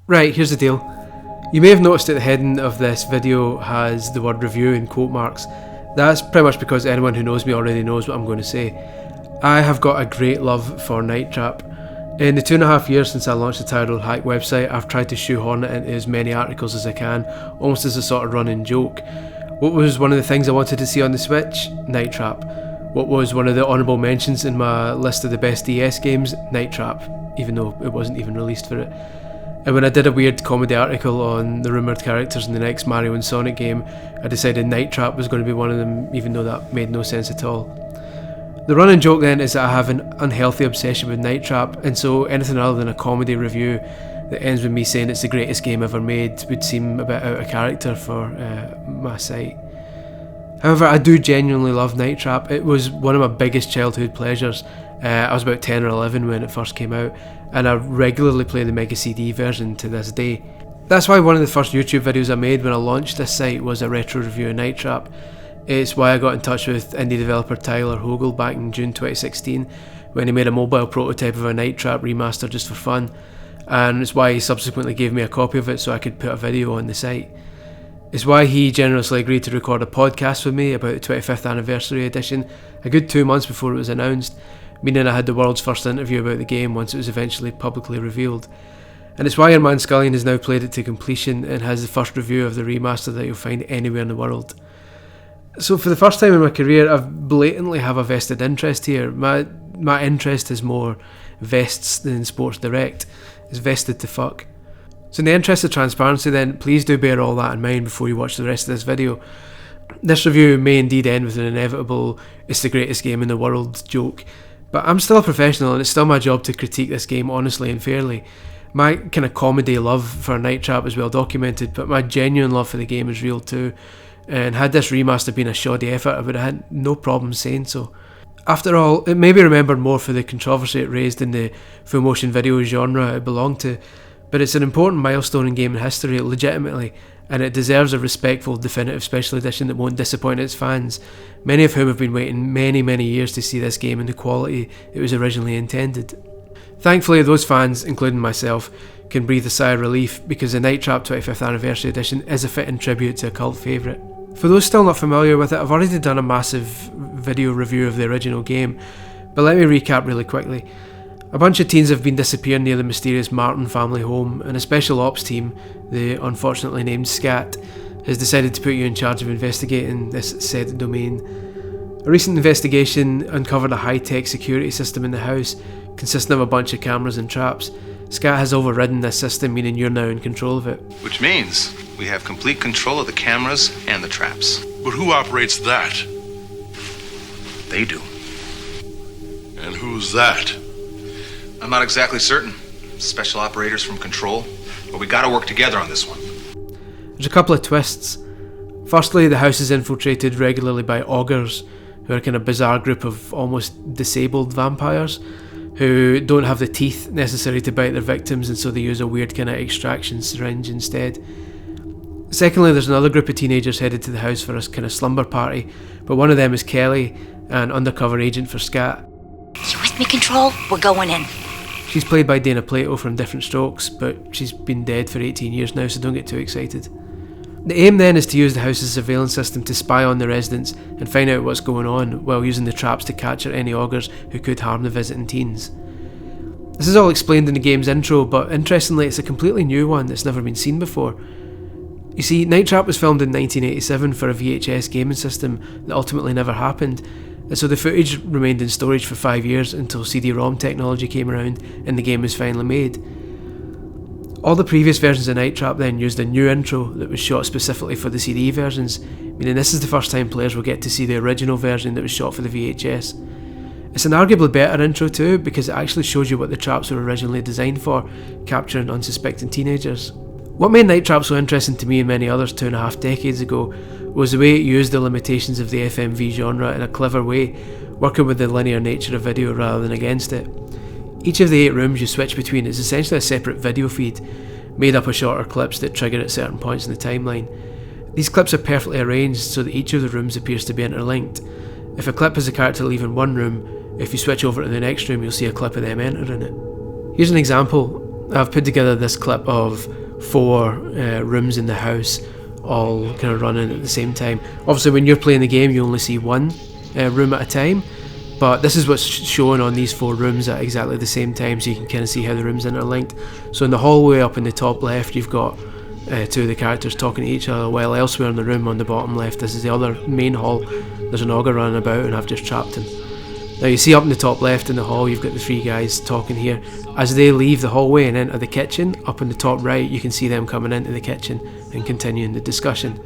Right, here's the deal. You may have noticed that the heading of this video has the word review in quote marks. That's pretty much because anyone who knows me already knows what I'm going to say. I have got a great love for Night Trap. In the 2.5 years since I launched the Title Hack website, I've tried to shoehorn it into as many articles as I can, almost as a sort of running joke. What was one of the things I wanted to see on the Switch? Night Trap. What was one of the honourable mentions in my list of the best DS games? Night Trap, even though it wasn't even released for it. And when I did a weird comedy article on the rumoured characters in the next Mario and Sonic game, I decided Night Trap was going to be one of them, even though that made no sense at all. The running joke then is that I have an unhealthy obsession with Night Trap, and so anything other than a comedy review that ends with me saying it's the greatest game ever made would seem a bit out of character for my site. However, I do genuinely love Night Trap. It was one of my biggest childhood pleasures. I was about 10 or 11 when it first came out, and I regularly play the Mega CD version to this day. That's why one of the first YouTube videos I made when I launched this site was a retro review of Night Trap. It's why I got in touch with indie developer Tyler Hogle back in June 2016 when he made a mobile prototype of a Night Trap remaster just for fun, and it's why he subsequently gave me a copy of it so I could put a video on the site. It's why he generously agreed to record a podcast with me about the 25th anniversary edition a good 2 months before it was announced, meaning I had the world's first interview about the game once it was eventually publicly revealed. And it's why your man Scullion has now played it to completion and has the first review of the remaster that you'll find anywhere in the world. So for the first time in my career, I blatantly have a vested interest here. My interest is more vests than Sports Direct. It's vested to fuck. So in the interest of transparency then, please do bear all that in mind before you watch the rest of this video. This review may indeed end with an inevitable "it's the greatest game in the world" joke, but I'm still a professional and it's still my job to critique this game honestly and fairly. My kind of comedy love for Night Trap is well documented, but my genuine love for the game is real too, and had this remaster been a shoddy effort, I would have had no problem saying so. After all, it may be remembered more for the controversy it raised in the full motion video genre it belonged to, but it's an important milestone in gaming history legitimately, and it deserves a respectful definitive special edition that won't disappoint its fans, many of whom have been waiting many years to see this game in the quality it was originally intended. Thankfully those fans, including myself, can breathe a sigh of relief because the Night Trap 25th Anniversary Edition is a fitting tribute to a cult favourite. For those still not familiar with it, I've already done a massive video review of the original game, but let me recap really quickly. A bunch of teens have been disappearing near the mysterious Martin family home, and a special ops team, the unfortunately named SCAT, has decided to put you in charge of investigating this said domain. A recent investigation uncovered a high-tech security system in the house, consisting of a bunch of cameras and traps. SCAT has overridden this system, meaning you're now in control of it. Which means we have complete control of the cameras and the traps. But who operates that? They do. And who's that? I'm not exactly certain. Special operators from Control. But we gotta work together on this one. There's a couple of twists. Firstly, the house is infiltrated regularly by augurs, who are a kind of bizarre group of almost disabled vampires, who don't have the teeth necessary to bite their victims, and so they use a weird kind of extraction syringe instead. Secondly, there's another group of teenagers headed to the house for a kind of slumber party, but one of them is Kelly, an undercover agent for SCAT. You with me, Control? We're going in. She's played by Dana Plato from Different Strokes, but she's been dead for 18 years now, so don't get too excited. The aim then is to use the house's surveillance system to spy on the residents and find out what's going on, while using the traps to capture any augurs who could harm the visiting teens. This is all explained in the game's intro, but interestingly it's a completely new one that's never been seen before. You see, Night Trap was filmed in 1987 for a VHS gaming system that ultimately never happened, and so the footage remained in storage for 5 years until CD-ROM technology came around and the game was finally made. All the previous versions of Night Trap then used a new intro that was shot specifically for the CD versions, meaning this is the first time players will get to see the original version that was shot for the VHS. It's an arguably better intro too, because it actually shows you what the traps were originally designed for, capturing unsuspecting teenagers. What made Night Trap so interesting to me and many others 2.5 decades ago was the way it used the limitations of the FMV genre in a clever way, working with the linear nature of video rather than against it. Each of the 8 rooms you switch between is essentially a separate video feed, made up of shorter clips that trigger at certain points in the timeline. These clips are perfectly arranged so that each of the rooms appears to be interlinked. If a clip has a character leaving one room, if you switch over to the next room you'll see a clip of them entering it. Here's an example. I've put together this clip of 4 rooms in the house, all kind of running at the same time. Obviously when you're playing the game you only see one room at a time, but this is what's shown on these 4 rooms at exactly the same time, so you can kind of see how the rooms are interlinked. So in the hallway up in the top left you've got 2 of the characters talking to each other, while elsewhere in the room on the bottom left, this is the other main hall, there's an ogre running about and I've just trapped him. Now you see up in the top left in the hall you've got the 3 guys talking here. As they leave the hallway and enter the kitchen, up in the top right you can see them coming into the kitchen and continuing the discussion.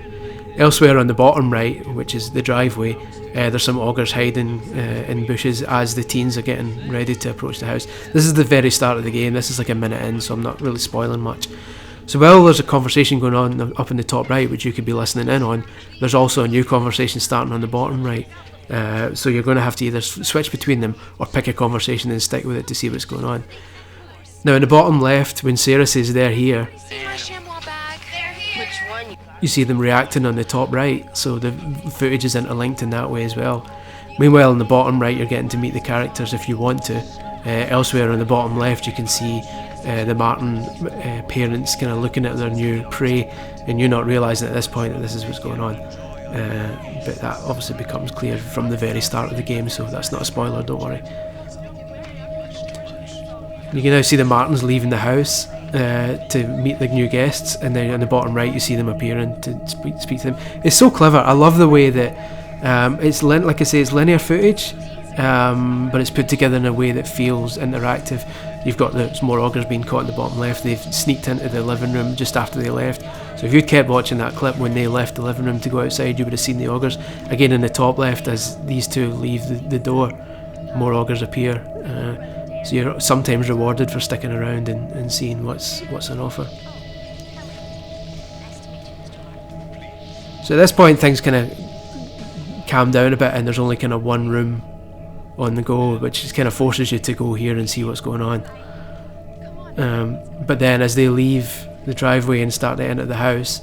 Elsewhere on the bottom right, which is the driveway, there's some augurs hiding in bushes as the teens are getting ready to approach the house. This is the very start of the game, this is like a minute in, so I'm not really spoiling much. So while there's a conversation going on up in the top right which you could be listening in on, there's also a new conversation starting on the bottom right. So you're going to have to either switch between them or pick a conversation and stick with it to see what's going on. Now in the bottom left, when Sarah says they're here, you see them reacting on the top right, so the footage is interlinked in that way as well. Meanwhile in the bottom right you're getting to meet the characters if you want to. Elsewhere on the bottom left you can see the Martin parents kind of looking at their new prey, and you're not realising at this point that this is what's going on. But that obviously becomes clear from the very start of the game, so that's not a spoiler, don't worry. You can now see the Martins leaving the house to meet the new guests, and then on the bottom right you see them appearing to speak to them. It's so clever. I love the way that it's like I say, it's linear footage, but it's put together in a way that feels interactive. You've got there's more augurs being caught in the bottom left. They've sneaked into the living room just after they left. So if you'd kept watching that clip when they left the living room to go outside, you would have seen the augurs. Again in the top left, as these 2 leave the door, more augurs appear. So you're sometimes rewarded for sticking around and seeing what's on offer. So at this point things kind of calm down a bit, and there's only kind of 1 room on the go, which just kind of forces you to go here and see what's going on. But then as they leave the driveway and start to enter the house,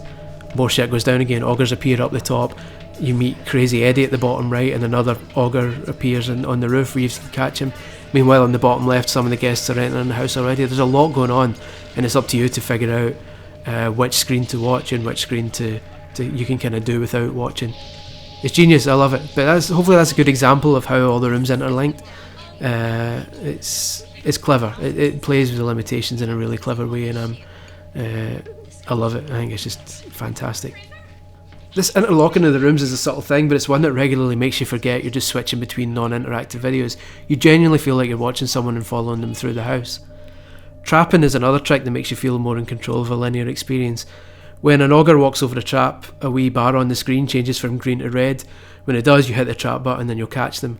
more shit goes down again. Augurs appear up the top. You meet Crazy Eddie at the bottom right, and another augur appears on the roof where you can catch him. Meanwhile on the bottom left some of the guests are entering the house already. There's a lot going on, and it's up to you to figure out which screen to watch and which screen to you can kind of do without watching. It's genius, I love it. But hopefully that's a good example of how all the rooms interlinked. It's clever. It plays with the limitations in a really clever way, and I love it. I think it's just fantastic. This interlocking of the rooms is a subtle thing, but it's one that regularly makes you forget you're just switching between non-interactive videos. You genuinely feel like you're watching someone and following them through the house. Trapping is another trick that makes you feel more in control of a linear experience. When an augur walks over a trap, a wee bar on the screen changes from green to red. When it does, you hit the trap button and you'll catch them.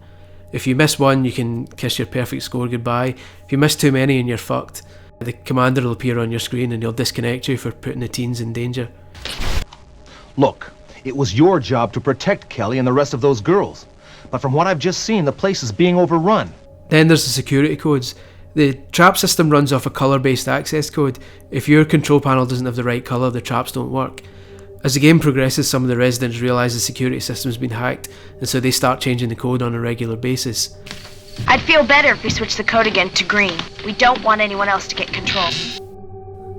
If you miss one, you can kiss your perfect score goodbye. If you miss too many and you're fucked, the commander will appear on your screen and he'll disconnect you for putting the teens in danger. Look, it was your job to protect Kelly and the rest of those girls. But from what I've just seen, the place is being overrun. Then there's the security codes. The trap system runs off a colour-based access code. If your control panel doesn't have the right colour, the traps don't work. As the game progresses, some of the residents realise the security system's been hacked, and so they start changing the code on a regular basis. I'd feel better if we switched the code again to green. We don't want anyone else to get control.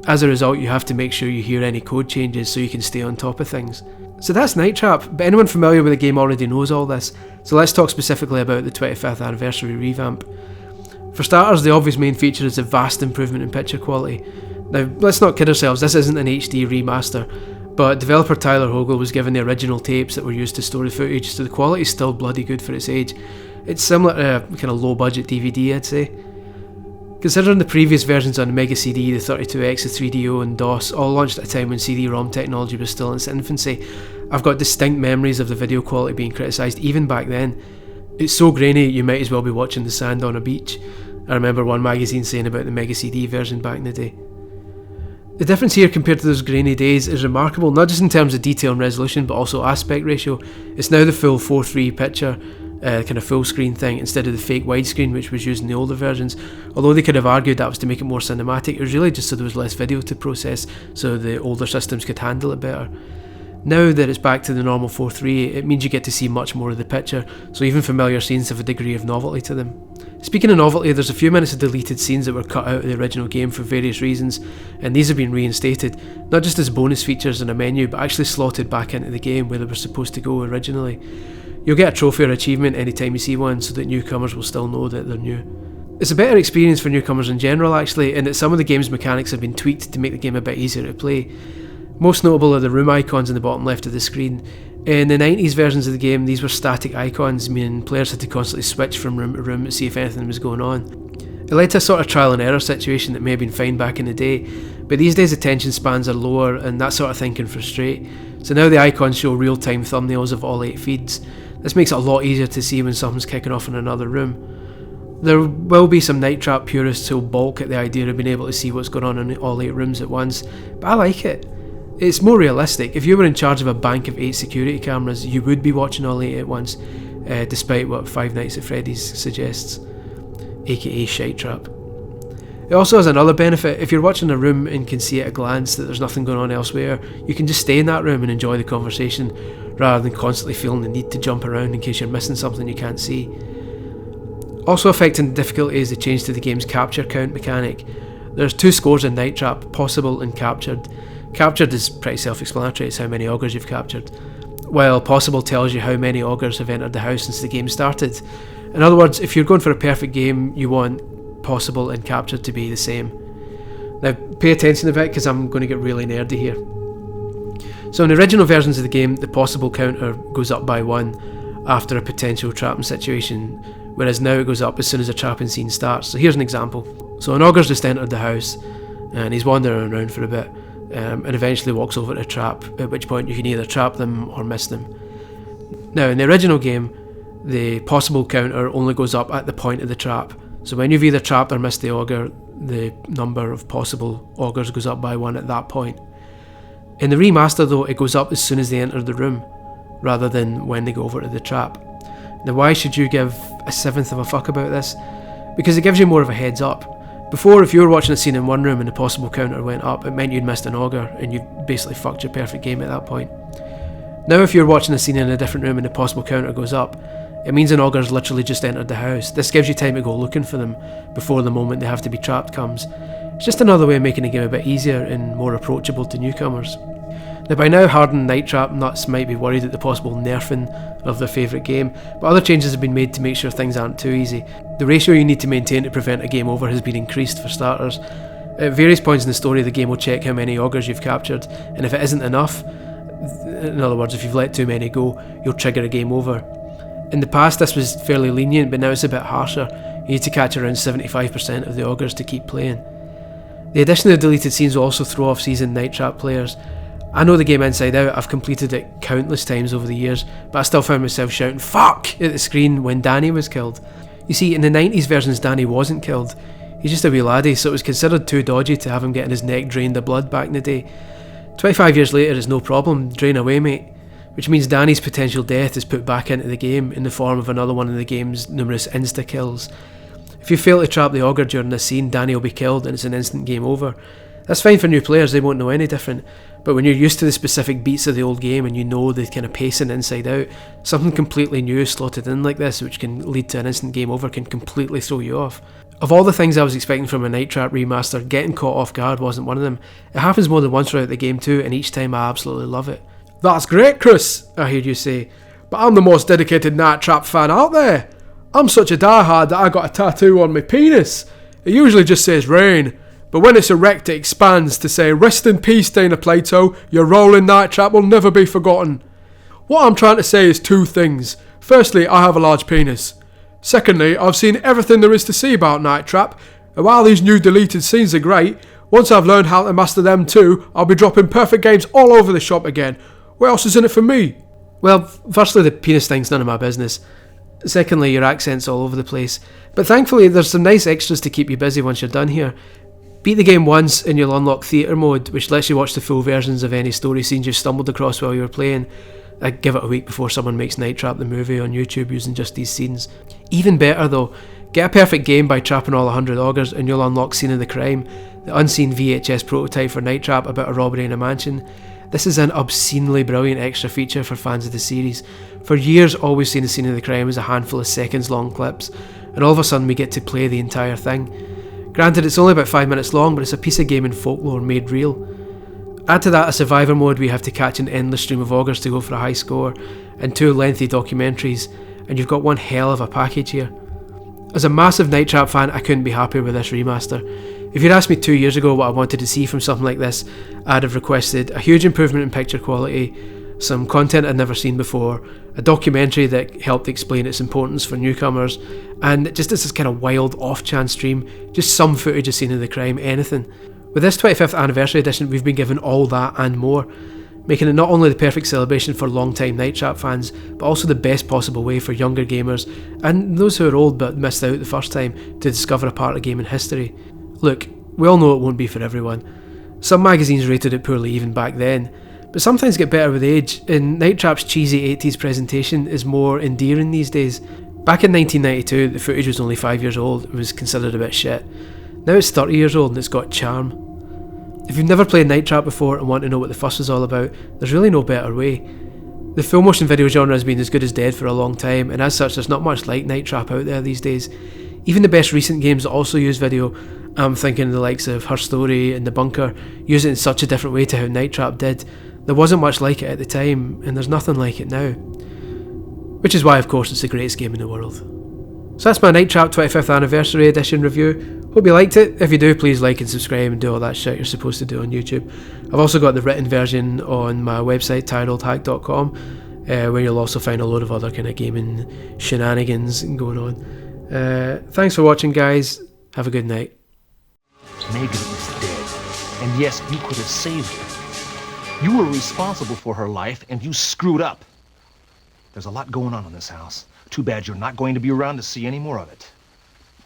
As a result, you have to make sure you hear any code changes so you can stay on top of things. So that's Night Trap, but anyone familiar with the game already knows all this, so let's talk specifically about the 25th anniversary revamp. For starters, the obvious main feature is a vast improvement in picture quality. Now, let's not kid ourselves, this isn't an HD remaster, but developer Tyler Hogle was given the original tapes that were used to store the footage, so the quality is still bloody good for its age. It's similar to a kind of low budget DVD, I'd say. Considering the previous versions on the Mega CD, the 32X, the 3DO and DOS all launched at a time when CD-ROM technology was still in its infancy, I've got distinct memories of the video quality being criticised even back then. It's so grainy you might as well be watching the sand on a beach. I remember one magazine saying about the Mega CD version back in the day. The difference here compared to those grainy days is remarkable, not just in terms of detail and resolution but also aspect ratio. It's now the full 4:3 picture, kind of full screen thing instead of the fake widescreen which was used in the older versions. Although they could have argued that was to make it more cinematic, it was really just so there was less video to process so the older systems could handle it better. Now that it's back to the normal 4:3, it means you get to see much more of the picture, so even familiar scenes have a degree of novelty to them. Speaking of novelty, there's a few minutes of deleted scenes that were cut out of the original game for various reasons, and these have been reinstated, not just as bonus features in a menu, but actually slotted back into the game where they were supposed to go originally. You'll get a trophy or achievement anytime you see one, so that newcomers will still know that they're new. It's a better experience for newcomers in general actually, in that some of the game's mechanics have been tweaked to make the game a bit easier to play. Most notable are the room icons in the bottom left of the screen. In the 90s versions of the game, these were static icons, meaning players had to constantly switch from room to room to see if anything was going on. It led to a sort of trial and error situation that may have been fine back in the day, but these days attention spans are lower and that sort of thing can frustrate, so now the icons show real-time thumbnails of all 8 feeds. This makes it a lot easier to see when something's kicking off in another room. There will be some Night Trap purists who'll balk at the idea of being able to see what's going on in all 8 rooms at once, but I like it. It's more realistic. If you were in charge of a bank of 8 security cameras, you would be watching all 8 at once, despite what Five Nights at Freddy's suggests, aka Shite Trap. It also has another benefit. If you're watching a room and can see at a glance that there's nothing going on elsewhere, you can just stay in that room and enjoy the conversation, rather than constantly feeling the need to jump around in case you're missing something you can't see. Also affecting the difficulty is the change to the game's capture count mechanic. There's 2 scores in Night Trap, possible and captured. Captured is pretty self-explanatory, it's how many augurs you've captured, while possible tells you how many augurs have entered the house since the game started. In other words, if you're going for a perfect game, you want possible and captured to be the same. Now pay attention a bit because I'm going to get really nerdy here. So in the original versions of the game, the possible counter goes up by 1 after a potential trapping situation, whereas now it goes up as soon as a trapping scene starts. So here's an example. So an augur's just entered the house and he's wandering around for a bit, and eventually walks over to a trap, at which point you can either trap them or miss them. Now in the original game, the possible counter only goes up at the point of the trap, so when you've either trapped or missed the augur, the number of possible augurs goes up by 1 at that point. In the remaster though, it goes up as soon as they enter the room, rather than when they go over to the trap. Now why should you give a 1/7 of a fuck about this? Because it gives you more of a heads up. Before, if you were watching a scene in one room and the possible counter went up, it meant you'd missed an augur and you'd basically fucked your perfect game at that point. Now if you're watching a scene in a different room and the possible counter goes up, it means an augur's literally just entered the house. This gives you time to go looking for them before the moment they have to be trapped comes. It's just another way of making the game a bit easier and more approachable to newcomers. Now by now, hardened Night Trap nuts might be worried at the possible nerfing of their favourite game, but other changes have been made to make sure things aren't too easy. The ratio you need to maintain to prevent a game over has been increased for starters. At various points in the story, the game will check how many augurs you've captured, and if it isn't enough, in other words, if you've let too many go, you'll trigger a game over. In the past this was fairly lenient, but now it's a bit harsher. You need to catch around 75% of the augurs to keep playing. The addition of deleted scenes will also throw off seasoned Night Trap players. I know the game inside out, I've completed it countless times over the years, but I still found myself shouting "fuck" at the screen when Danny was killed. You see, in the 90s versions Danny wasn't killed. He's just a wee laddie, so it was considered too dodgy to have him getting his neck drained of blood back in the day. 25 years later it's no problem, drain away mate. Which means Danny's potential death is put back into the game in the form of another one of the game's numerous insta-kills. If you fail to trap the augur during this scene, Danny will be killed and it's an instant game over. That's fine for new players, they won't know any different, but when you're used to the specific beats of the old game and you know the kind of pacing inside out, something completely new slotted in like this, which can lead to an instant game over, can completely throw you off. Of all the things I was expecting from a Night Trap remaster, getting caught off guard wasn't one of them. It happens more than once throughout the game too, and each time I absolutely love it. "That's great, Chris," I hear you say, "but I'm the most dedicated Night Trap fan out there. I'm such a diehard that I got a tattoo on my penis. It usually just says rain, but when it's erect it expands to say, 'Rest in peace, Dana Plato, your role in Night Trap will never be forgotten.' What I'm trying to say is 2 things. Firstly, I have a large penis. Secondly, I've seen everything there is to see about Night Trap, and while these new deleted scenes are great, once I've learned how to master them too, I'll be dropping perfect games all over the shop again. What else is in it for me?" Well, firstly, the penis thing's none of my business. Secondly, your accent's all over the place. But thankfully, there's some nice extras to keep you busy once you're done here. Beat the game once and you'll unlock theatre mode, which lets you watch the full versions of any story scenes you've stumbled across while you were playing. I'd give it a week before someone makes Night Trap the movie on YouTube using just these scenes. Even better though, get a perfect game by trapping all 100 augurs and you'll unlock Scene of the Crime, the unseen VHS prototype for Night Trap about a robbery in a mansion. This is an obscenely brilliant extra feature for fans of the series. For years, all we've seen the scene of the crime is a handful of seconds long clips, and all of a sudden we get to play the entire thing. Granted, it's only about 5 minutes long, but it's a piece of gaming folklore made real. Add to that a survivor mode where you have to catch an endless stream of augurs to go for a high score, and 2 lengthy documentaries, and you've got one hell of a package here. As a massive Night Trap fan, I couldn't be happier with this remaster. If you'd asked me 2 years ago what I wanted to see from something like this, I'd have requested a huge improvement in picture quality, some content I'd never seen before, a documentary that helped explain its importance for newcomers, and just as this kind of wild off-chance stream, just some footage of scene of the crime, anything. With this 25th anniversary edition, we've been given all that and more, making it not only the perfect celebration for long-time Night Trap fans, but also the best possible way for younger gamers, and those who are old but missed out the first time, to discover a part of gaming history. Look, we all know it won't be for everyone. Some magazines rated it poorly even back then, but some things get better with age, and Night Trap's cheesy 80s presentation is more endearing these days. Back in 1992, the footage was only 5 years old and was considered a bit shit. Now it's 30 years old and it's got charm. If you've never played Night Trap before and want to know what the fuss is all about, there's really no better way. The full motion video genre has been as good as dead for a long time, and as such there's not much like Night Trap out there these days. Even the best recent games that also use video, I'm thinking of the likes of Her Story and The Bunker, use it in such a different way to how Night Trap did. There wasn't much like it at the time, and there's nothing like it now. Which is why, of course, it's the greatest game in the world. So that's my Night Trap 25th Anniversary Edition review. Hope you liked it. If you do, please like and subscribe and do all that shit you're supposed to do on YouTube. I've also got the written version on my website, tiredoldhack.com, where you'll also find a load of other kind of gaming shenanigans going on. Thanks for watching, guys. Have a good night. Megan is dead, and yes, you could have saved her. You were responsible for her life, and you screwed up. There's a lot going on in this house. Too bad you're not going to be around to see any more of it.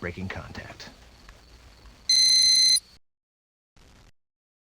Breaking contact.